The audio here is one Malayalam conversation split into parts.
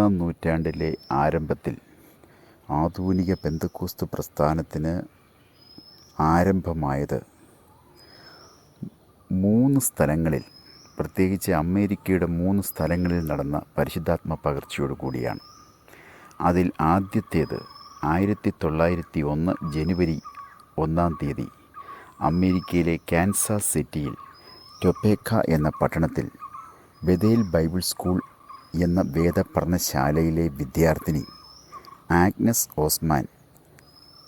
20 നൂറ്റാണ്ടിലെ ആരംഭത്തിൽ ആധുനിക പെന്തക്കോസ്ത് പ്രസ്ഥാനത്തിന് ആരംഭമായത് 3 സ്ഥലങ്ങളിൽ, പ്രത്യേകിച്ച് അമേരിക്കയുടെ 3 സ്ഥലങ്ങളിൽ നടന്ന പരിശുദ്ധാത്മ പകർച്ചയോടു കൂടിയാണ്. അതിൽ ആദ്യത്തേത് 1901 ജനുവരി 1 അമേരിക്കയിലെ കാൻസാസ് സിറ്റിയിൽ ടൊപ്പേക്ക എന്ന പട്ടണത്തിൽ ബെഥേൽ ബൈബിൾ സ്കൂൾ എന്ന വേദപഠനശാലയിലെ വിദ്യാർത്ഥിനി ആഗ്നസ് ഓസ്മാൻ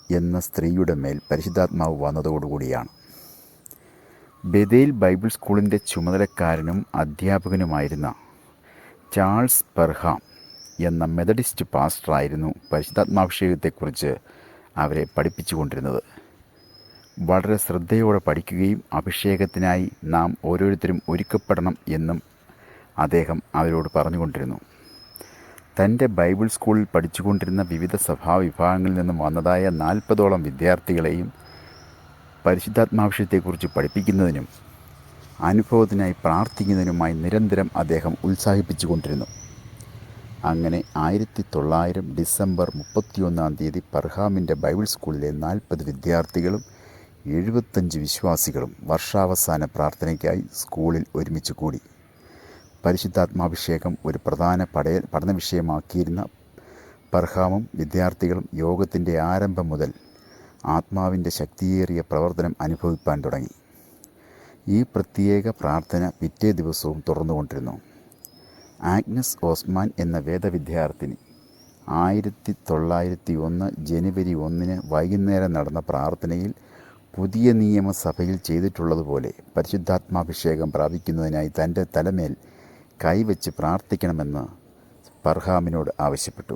എന്ന സ്ത്രീയുടെ മേൽ പരിശുദ്ധാത്മാവ് വന്നതോടുകൂടിയാണ്. ബെഥേൽ ബൈബിൾ സ്കൂളിൻ്റെ ചുമതലക്കാരനും അധ്യാപകനുമായിരുന്ന ചാൾസ് പെർഹാം എന്ന മെത്തഡിസ്റ്റ് പാസ്റ്ററായിരുന്നു പരിശുദ്ധാത്മാഭിഷേകത്തെക്കുറിച്ച് അവരെ പഠിപ്പിച്ചുകൊണ്ടിരുന്നത്. വളരെ ശ്രദ്ധയോടെ പഠിക്കുകയും അഭിഷേകത്തിനായി നാം ഓരോരുത്തരും ഒരുക്കപ്പെടണം എന്നും അദ്ദേഹം അവരോട് പറഞ്ഞുകൊണ്ടിരുന്നു. തൻ്റെ ബൈബിൾ സ്കൂളിൽ പഠിച്ചുകൊണ്ടിരുന്ന വിവിധ സഭാവിഭാഗങ്ങളിൽ നിന്നും വന്നതായ 40ഓളം വിദ്യാർത്ഥികളെയും പരിശുദ്ധാത്മാഭിഷേകത്തെക്കുറിച്ച് പഠിപ്പിക്കുന്നതിനും അനുഭവത്തിനായി പ്രാർത്ഥിക്കുന്നതിനുമായി നിരന്തരം അദ്ദേഹം ഉത്സാഹിപ്പിച്ചുകൊണ്ടിരുന്നു. അങ്ങനെ 1900 ഡിസംബർ 31 പെർഹാമിൻ്റെ ബൈബിൾ സ്കൂളിലെ 40 വിദ്യാർത്ഥികളും 75 വിശ്വാസികളും വർഷാവസാന പ്രാർത്ഥനയ്ക്കായി സ്കൂളിൽ ഒരുമിച്ച് കൂടി. പരിശുദ്ധാത്മാഭിഷേകം ഒരു പ്രധാന പഠന വിഷയമാക്കിയിരുന്ന പെർഹാമും വിദ്യാർത്ഥികളും യോഗത്തിൻ്റെ ആരംഭം മുതൽ ആത്മാവിൻ്റെ ശക്തിയേറിയ പ്രവർത്തനം അനുഭവിപ്പാൻ തുടങ്ങി. ഈ പ്രത്യേക പ്രാർത്ഥന പിറ്റേ ദിവസവും തുറന്നുകൊണ്ടിരുന്നു. ആഗ്നസ് ഓസ്മാൻ എന്ന വേദവിദ്യാർത്ഥിനി 1901 ജനുവരി 1 വൈകുന്നേരം നടന്ന പ്രാർത്ഥനയിൽ പുതിയ നിയമസഭയിൽ ചെയ്തിട്ടുള്ളതുപോലെ പരിശുദ്ധാത്മാഭിഷേകം പ്രാപിക്കുന്നതിനായി തൻ്റെ തലമേൽ കൈവച്ച് പ്രാർത്ഥിക്കണമെന്ന് പെർഹാമിനോട് ആവശ്യപ്പെട്ടു.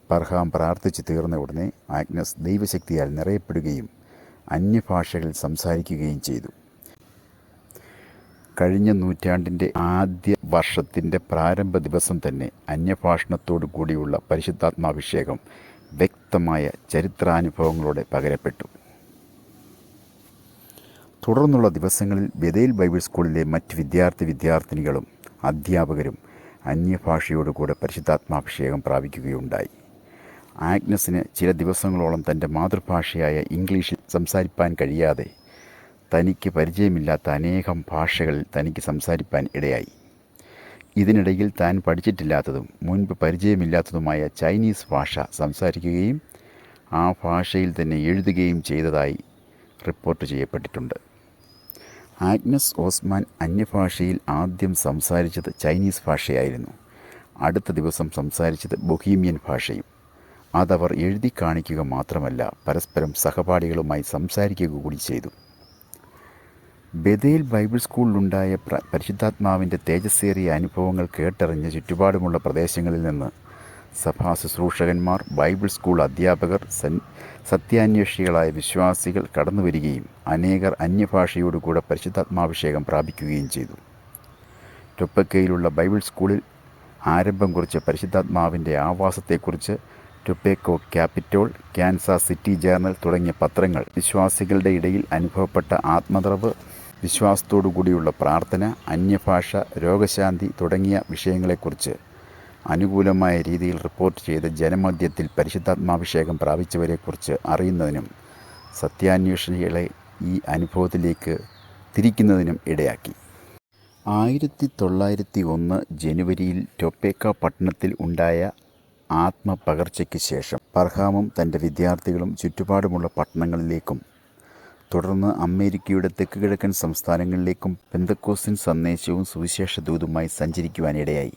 പെർഹാം പ്രാർത്ഥിച്ചു തീർന്ന ഉടനെ ആഗ്നസ് ദൈവശക്തിയാൽ നിറയപ്പെടുകയും അന്യഭാഷകളിൽ സംസാരിക്കുകയും ചെയ്തു. കഴിഞ്ഞ നൂറ്റാണ്ടിൻ്റെ ആദ്യ വർഷത്തിൻ്റെ പ്രാരംഭ ദിവസം തന്നെ അന്യഭാഷണത്തോടു കൂടിയുള്ള പരിശുദ്ധാത്മാഭിഷേകം വ്യക്തമായ ചരിത്രാനുഭവങ്ങളോടെ പകരപ്പെട്ടു. തുടർന്നുള്ള ദിവസങ്ങളിൽ ബെഥേൽ ബൈബിൾ സ്കൂളിലെ മറ്റ് വിദ്യാർത്ഥിനികളും അധ്യാപകരും അന്യഭാഷയോടുകൂടെ പരിശുദ്ധാത്മാഭിഷേകം പ്രാപിക്കുകയുണ്ടായി. ആഗ്നസിന് ചില ദിവസങ്ങളോളം തൻ്റെ മാതൃഭാഷയായ ഇംഗ്ലീഷിൽ സംസാരിപ്പാൻ കഴിയാതെ തനിക്ക് പരിചയമില്ലാത്ത അനേകം ഭാഷകളിൽ തനിക്ക് സംസാരിപ്പാൻ ഇടയായി. ഇതിനിടയിൽ താൻ പഠിച്ചിട്ടില്ലാത്തതും മുൻപ് പരിചയമില്ലാത്തതുമായ ചൈനീസ് ഭാഷ സംസാരിക്കുകയും ആ ഭാഷയിൽ തന്നെ എഴുതുകയും ചെയ്തതായി റിപ്പോർട്ട് ചെയ്യപ്പെട്ടിട്ടുണ്ട്. ആഗ്നസ് ഓസ്മാൻ അന്യഭാഷയിൽ ആദ്യം സംസാരിച്ചത് ചൈനീസ് ഭാഷയായിരുന്നു. അടുത്ത ദിവസം സംസാരിച്ചത് ബൊഹീമിയൻ ഭാഷയും. അതവർ എഴുതി കാണിക്കുക മാത്രമല്ല, പരസ്പരം സഹപാഠികളുമായി സംസാരിക്കുക കൂടി ചെയ്തു. ബെഥേൽ ബൈബിൾ സ്കൂളിലുണ്ടായ പരിശുദ്ധാത്മാവിൻ്റെ തേജസ്സേറിയ അനുഭവങ്ങൾ കേട്ടറിഞ്ഞ് ചുറ്റുപാടുമുള്ള പ്രദേശങ്ങളിൽ നിന്ന് സഭാ ശുശ്രൂഷകന്മാർ, ബൈബിൾ സ്കൂൾ അധ്യാപകർ, സത്യാന്വേഷികളായ വിശ്വാസികൾ കടന്നു വരികയും അനേകർ അന്യഭാഷയോടുകൂടെ പരിശുദ്ധാത്മാഭിഷേകം പ്രാപിക്കുകയും ചെയ്തു. ടൊപ്പേക്കയിലുള്ള ബൈബിൾ സ്കൂളിൽ ആരംഭം കുറിച്ച പരിശുദ്ധാത്മാവിൻ്റെ ആവാസത്തെക്കുറിച്ച് ടൊപ്പേക്കോ ക്യാപിറ്റോൾ, കാൻസാസ് സിറ്റി ജേർണൽ തുടങ്ങിയ പത്രങ്ങൾ വിശ്വാസികളുടെ ഇടയിൽ അനുഭവപ്പെട്ട ആത്മനിറവ്, വിശ്വാസത്തോടുകൂടിയുള്ള പ്രാർത്ഥന, അന്യഭാഷ, രോഗശാന്തി തുടങ്ങിയ വിഷയങ്ങളെക്കുറിച്ച് അനുകൂലമായ രീതിയിൽ റിപ്പോർട്ട് ചെയ്ത് ജനമധ്യത്തിൽ പരിശുദ്ധാത്മാഭിഷേകം പ്രാപിച്ചവരെക്കുറിച്ച് അറിയുന്നതിനും സത്യാന്വേഷണികളെ ഈ അനുഭവത്തിലേക്ക് തിരിക്കുന്നതിനും ഇടയാക്കി. 1901 ജനുവരിയിൽ ടൊപ്പേക്ക പട്ടണത്തിൽ ഉണ്ടായ ആത്മപകർച്ചയ്ക്ക് ശേഷം പെർഹാമും തൻ്റെ വിദ്യാർത്ഥികളും ചുറ്റുപാടുമുള്ള പട്ടണങ്ങളിലേക്കും തുടർന്ന് അമേരിക്കയുടെ തെക്കുകിഴക്കൻ സംസ്ഥാനങ്ങളിലേക്കും പെന്തക്കോസ്തിൻ സന്ദേശവും സുവിശേഷ ദൂതുമായി സഞ്ചരിക്കുവാനിടയായി.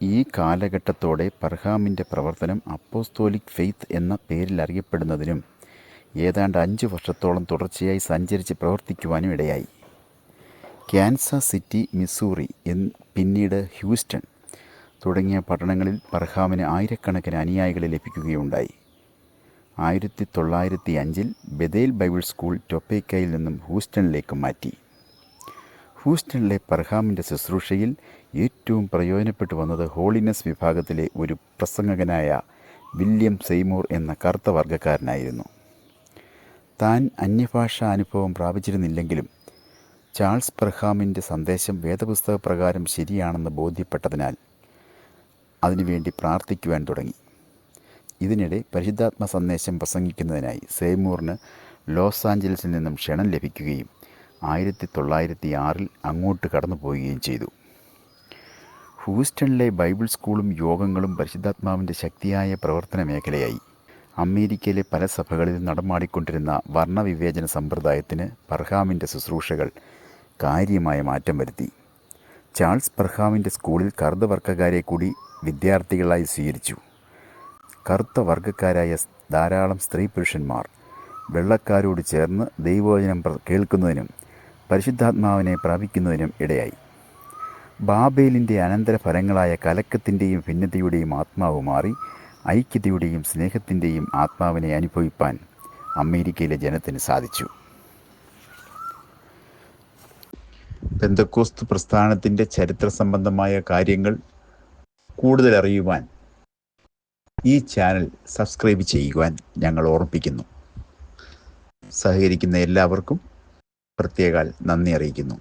ഈ കാലഘട്ടത്തോടെ പെർഹാമിൻ്റെ പ്രവർത്തനം അപ്പോസ്തോലിക് ഫെയ്ത്ത് എന്ന പേരിൽ അറിയപ്പെടുന്നതിനും ഏതാണ്ട് 5 വർഷത്തോളം തുടർച്ചയായി സഞ്ചരിച്ച് പ്രവർത്തിക്കുവാനും ഇടയായി. കാൻസാസ് സിറ്റി, മിസൂറി, പിന്നീട് ഹ്യൂസ്റ്റൺ തുടങ്ങിയ പട്ടണങ്ങളിൽ പെർഹാമിന് ആയിരക്കണക്കിന് അനുയായികളെ ലഭിക്കുകയുണ്ടായി. 1905 ബെഥേൽ ബൈബിൾ സ്കൂൾ ടൊപ്പേക്കയിൽ നിന്നും ഹൂസ്റ്റണിലേക്ക് മാറ്റി. ഹൂസ്റ്റണിലെ പെർഹാമിൻ്റെ ശുശ്രൂഷയിൽ ഏറ്റവും പ്രയോജനപ്പെട്ടു വന്നത് ഹോളിനെസ് വിഭാഗത്തിലെ ഒരു പ്രസംഗകനായ വില്യം സെയ്മൂർ എന്ന കറുത്ത വർഗ്ഗക്കാരനായിരുന്നു. താൻ അന്യഭാഷാ അനുഭവം പ്രാപിച്ചിരുന്നില്ലെങ്കിലും ചാൾസ് പെർഹാമിൻ്റെ സന്ദേശം വേദപുസ്തകപ്രകാരം ശരിയാണെന്ന് ബോധ്യപ്പെട്ടതിനാൽ അതിനുവേണ്ടി പ്രാർത്ഥിക്കുവാൻ തുടങ്ങി. ഇതിനിടെ പരിശുദ്ധാത്മ സന്ദേശം പ്രസംഗിക്കുന്നതിനായി സേമൂറിന് ലോസ് ആഞ്ചലസിൽ നിന്നും ക്ഷണം ലഭിക്കുകയും 1906 അങ്ങോട്ട് കടന്നു പോവുകയും ചെയ്തു. ഹൂസ്റ്റണിലെ ബൈബിൾ സ്കൂളും യോഗങ്ങളും പരിശുദ്ധാത്മാവിൻ്റെ ശക്തിയായ പ്രവർത്തന മേഖലയായി. അമേരിക്കയിലെ പല സഭകളിൽ നടമാടിക്കൊണ്ടിരുന്ന വർണ്ണവിവേചന സമ്പ്രദായത്തിന് പർഹാമിൻ്റെ ശുശ്രൂഷകൾ കാര്യമായ മാറ്റം വരുത്തി. ചാൾസ് പർഹാമിൻ്റെ സ്കൂളിൽ കറുത്ത വർഗ്ഗക്കാരെ കൂടി വിദ്യാർത്ഥികളായി സ്വീകരിച്ചു. കറുത്ത വർഗ്ഗക്കാരായ ധാരാളം സ്ത്രീ പുരുഷന്മാർ വെള്ളക്കാരോട് ചേർന്ന് ദൈവവചനം കേൾക്കുന്നതിനും പരിശുദ്ധാത്മാവിനെ പ്രാപിക്കുന്നതിനും ഇടയായി. ബാബേലിൻ്റെ അനന്തരഫലങ്ങളായ കലക്കത്തിൻ്റെയും ഭിന്നതയുടെയും ആത്മാവ് മാറി ഐക്യതയുടെയും സ്നേഹത്തിൻ്റെയും ആത്മാവിനെ അനുഭവിപ്പാൻ അമേരിക്കയിലെ ജനത്തിന് സാധിച്ചു. പെന്തക്കോസ്ത് പ്രസ്ഥാനത്തിൻ്റെ ചരിത്ര സംബന്ധമായ കാര്യങ്ങൾ കൂടുതൽ അറിയുവാൻ ഈ ചാനൽ സബ്സ്ക്രൈബ് ചെയ്യുവാൻ ഞങ്ങൾ ഓർമ്മിപ്പിക്കുന്നു. സഹകരിക്കുന്ന എല്ലാവർക്കും പ്രത്യേകം നന്ദി അറിയിക്കുന്നു.